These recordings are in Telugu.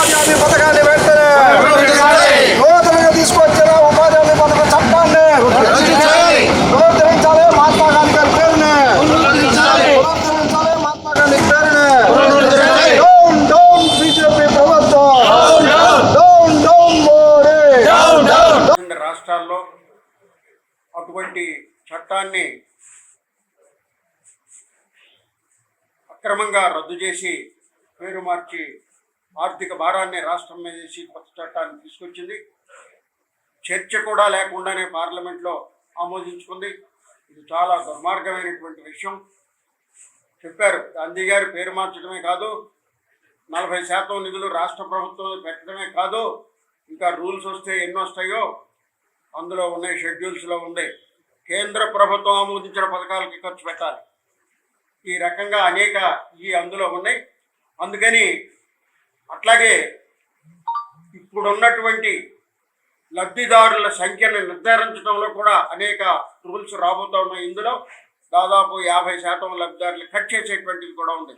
ఉపాధి హామీ పథకాన్ని వెంటనే నూతనంగా తీసుకొచ్చిన ఉపాధి హామీ పథక చట్టాన్ని పునరుద్ధరించాలి. మహాత్మా గాంధీ గారి పేరుని పునరుద్ధరించాలి. మహాత్మా గాంధీ పేరుని డౌన్ డౌన్ బీజేపీ ప్రభుత్వం, డౌన్ డౌన్ మోడీ. రాష్ట్రాల్లో అటువంటి చట్టాన్ని అక్రమంగా రద్దు చేసి పేరు మార్చి ఆర్థిక భారాన్ని రాష్ట్రం మీద చేసి కొత్త చట్టాన్ని తీసుకొచ్చింది. చర్చ కూడా లేకుండానే పార్లమెంట్లో ఆమోదించుకుంది. ఇది చాలా దుర్మార్గమైనటువంటి విషయం. చెప్పారు, గాంధీ గారి పేరు మార్చడమే కాదు, 40% నిధులు రాష్ట్ర ప్రభుత్వం పెట్టడమే కాదు, ఇంకా రూల్స్ వస్తే ఎన్ని వస్తాయో అందులో ఉన్నాయి, షెడ్యూల్స్లో ఉంది. కేంద్ర ప్రభుత్వం ఆమోదించిన పథకాలకి ఖర్చు పెట్టాలి. ఈ రకంగా అనేక అందులో ఉన్నాయి. అందుకని అట్లాగే ఇప్పుడున్నటువంటి లబ్ధిదారుల సంఖ్యను నిర్ధారించడంలో కూడా అనేక రూల్స్ రాబోతూ ఉన్నాయి. ఇందులో దాదాపు 50% లబ్ధిదారులు కట్ చేసేటువంటిది కూడా ఉంది.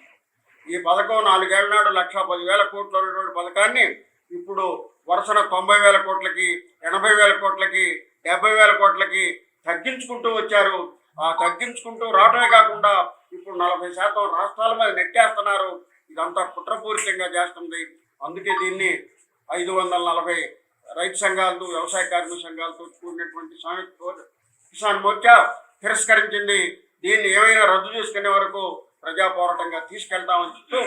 ఈ పథకం 4 ఏళ్ల నాడు 1,10,000 కోట్లు ఉన్నటువంటి పథకాన్ని ఇప్పుడు వరుసన 90,000 కోట్లకి, 80,000 కోట్లకి, 70,000 కోట్లకి తగ్గించుకుంటూ వచ్చారు. ఆ తగ్గించుకుంటూ రావడమే కాకుండా ఇప్పుడు 40% రాష్ట్రాల మీద నెట్టేస్తున్నారు. ఇదంతా కుట్రపూరితంగా చేస్తుంది. అందుకే దీన్ని 540 రైతు సంఘాలతో, వ్యవసాయ కార్మిక సంఘాలతో కూడినటువంటి సంయుక్త కిసాన్ మోర్చా తిరస్కరించింది. దీన్ని ఏమైనా రద్దు చేసుకునే వరకు ప్రజా పోరాటంగా తీసుకెళ్తామని చెప్తూ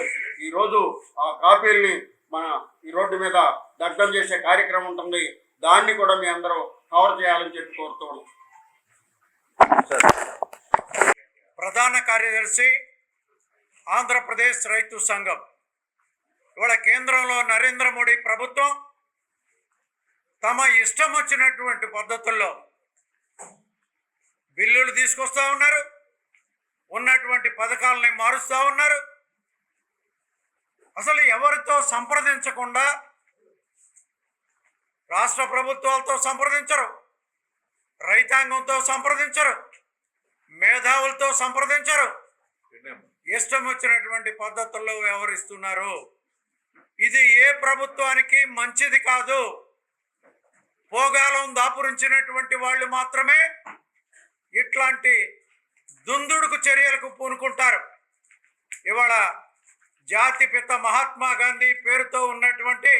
ఈరోజు ఆ కాపీల్ని మన ఈ రోడ్డు మీద దగ్ధం చేసే కార్యక్రమం ఉంటుంది. దాన్ని కూడా మీ అందరూ కవర్ చేయాలని చెప్పి కోరుతున్నాం. ప్రధాన కార్యదర్శి ఆంధ్రప్రదేశ్ రైతు సంఘం. ఇవాళ కేంద్రంలో నరేంద్ర మోడీ ప్రభుత్వం తమ ఇష్టం వచ్చినటువంటి పద్ధతుల్లో బిల్లులు తీసుకొస్తూ ఉన్నారు, ఉన్నటువంటి పథకాలని మారుస్తూ ఉన్నారు. అసలు ఎవరితో సంప్రదించకుండా, రాష్ట్ర ప్రభుత్వాలతో సంప్రదించరు, రైతాంగంతో సంప్రదించరు, మేధావులతో సంప్రదించరు, ఇష్టం వచ్చినటువంటి పద్ధతుల్లో వ్యవహరిస్తున్నారు. ఇది ఏ ప్రభుత్వానికి మంచిది కాదు. పోగాలం దాపురించినటువంటి వాళ్ళు మాత్రమే ఇట్లాంటి దుందుడుకు చర్యలకు పూనుకుంటారు. ఇవాళ జాతిపిత మహాత్మా గాంధీ పేరుతో ఉన్నటువంటి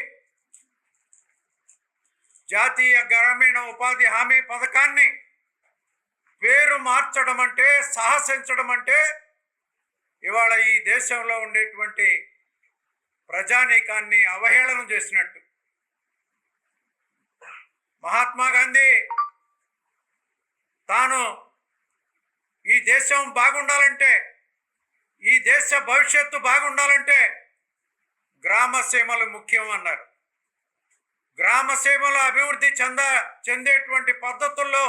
జాతీయ గ్రామీణ ఉపాధి హామీ పథకాన్ని పేరు మార్చడం అంటే, సాహసించడం అంటే ఇవాళ ఈ దేశంలో ఉండేటువంటి ప్రజానీకాన్ని అవహేళన చేసినట్టు. మహాత్మా గాంధీ తాను ఈ దేశం బాగుండాలంటే, ఈ దేశ భవిష్యత్తు బాగుండాలంటే గ్రామసీమలు ముఖ్యం అన్నారు. గ్రామసీమలు అభివృద్ధి చెందేటువంటి పద్ధతుల్లో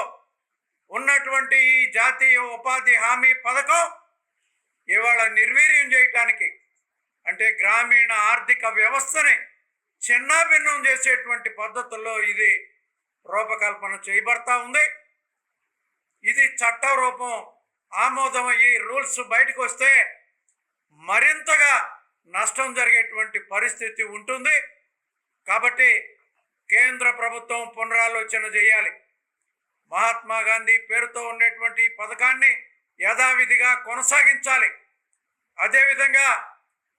ఉన్నటువంటి ఈ జాతీయ ఉపాధి హామీ పథకం ఇవాళ నిర్వీర్యం చేయటానికి, అంటే గ్రామీణ ఆర్థిక వ్యవస్థని చిన్నాభిన్నం చేసేటువంటి పద్ధతుల్లో ఇది రూపకల్పన చేయబడతా ఉంది. ఇది చట్ట రూపం ఆమోదమయ్యి రూల్స్ బయటకు వస్తే మరింతగా నష్టం జరిగేటువంటి పరిస్థితి ఉంటుంది. కాబట్టి కేంద్ర ప్రభుత్వం పునరాలోచన చేయాలి. మహాత్మా గాంధీ పేరుతో ఉండేటువంటి పథకాన్ని యథావిధిగా కొనసాగించాలి. అదేవిధంగా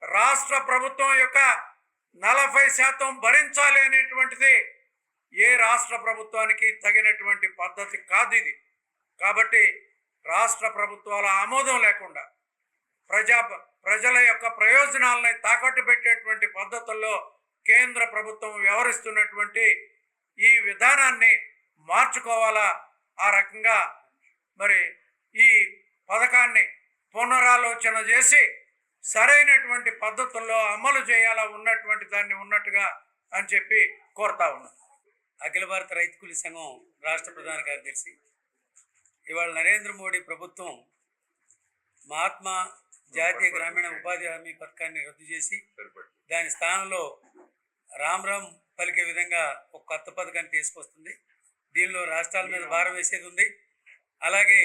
రాష్ట్ర ప్రభుత్వం యొక్క 40% భరించాలి అనేటువంటిది ఏ రాష్ట్ర ప్రభుత్వానికి తగినటువంటి పద్ధతి కాదు ఇది. కాబట్టి రాష్ట్ర ప్రభుత్వాల ఆమోదం లేకుండా ప్రజల యొక్క ప్రయోజనాలని తాకట్టు పెట్టేటువంటి పద్ధతుల్లో కేంద్ర ప్రభుత్వం వ్యవహరిస్తున్నటువంటి ఈ విధానాన్ని మార్చుకోవాలా. ఆ రకంగా మరి ఈ పథకాన్ని పునరాలోచన చేసి సరైనటువంటి పద్ధతుల్లో అమలు చేయాలా, ఉన్నటువంటి దాన్ని ఉన్నట్టుగా అని చెప్పి కోరుతా ఉన్నాను. అఖిల భారత రైతు కూలీ సంఘం రాష్ట్ర ప్రధాన కార్యదర్శి. ఇవాళ నరేంద్ర మోడీ ప్రభుత్వం మహాత్మా జాతీయ గ్రామీణ ఉపాధి హామీ పథకాన్ని రద్దు చేసి దాని స్థానంలో రామ్ పలికే విధంగా ఒక కొత్త పథకాన్ని తీసుకొస్తుంది. దీనిలో రాష్ట్రాల మీద భారం వేసేది ఉంది. అలాగే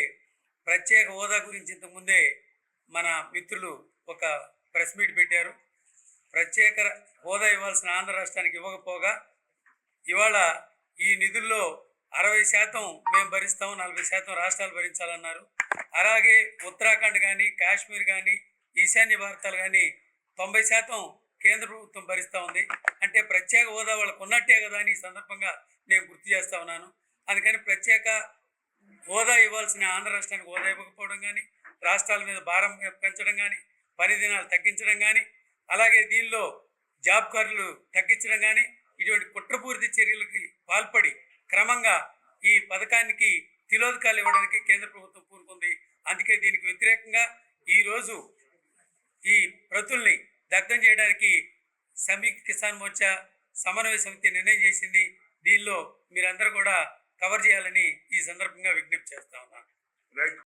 ప్రత్యేక హోదా గురించి ఇంతకుముందే మన మిత్రులు ఒక ప్రెస్ మీట్ పెట్టారు. ప్రత్యేక ప్రత్యేక హోదా ఇవ్వాల్సిన ఆంధ్ర రాష్ట్రానికి ఇవ్వకపోగా ఇవాళ ఈ నిధుల్లో 60% మేము భరిస్తాం, 40% రాష్ట్రాలు భరించాలన్నారు. అలాగే ఉత్తరాఖండ్ కానీ, కాశ్మీర్ కానీ, ఈశాన్య భారతాలు కానీ 90% కేంద్ర ప్రభుత్వం భరిస్తూ ఉంది. అంటే ప్రత్యేక హోదా వాళ్ళకు ఉన్నట్టే కదా అని ఈ సందర్భంగా నేను గుర్తు చేస్తా ఉన్నాను. అందుకని ప్రత్యేక హోదా ఇవ్వాల్సిన ఆంధ్ర రాష్ట్రానికి హోదా ఇవ్వకపోవడం కానీ, రాష్ట్రాల మీద భారం పెంచడం కానీ, పని దినాలు తగ్గించడం కానీ, అలాగే దీనిలో జాబ్ కార్డులు తగ్గించడం కానీ, ఇటువంటి కుట్రపూరిత చర్యలకి పాల్పడి క్రమంగా ఈ పథకానికి తిలోదకాలు ఇవ్వడానికి కేంద్ర ప్రభుత్వం పూనుకుంది. అందుకే దీనికి వ్యతిరేకంగా ఈరోజు ఈ ప్రతుల్ని దగ్ధం చేయడానికి సంయుక్త కిసాన్ మోర్చా సమన్వయ సమితి నిర్ణయం చేసింది. దీనిలో మీరందరూ కూడా కవర్ చేయాలని ఈ సందర్భంగా విజ్ఞప్తి చేస్తా ఉన్నాను.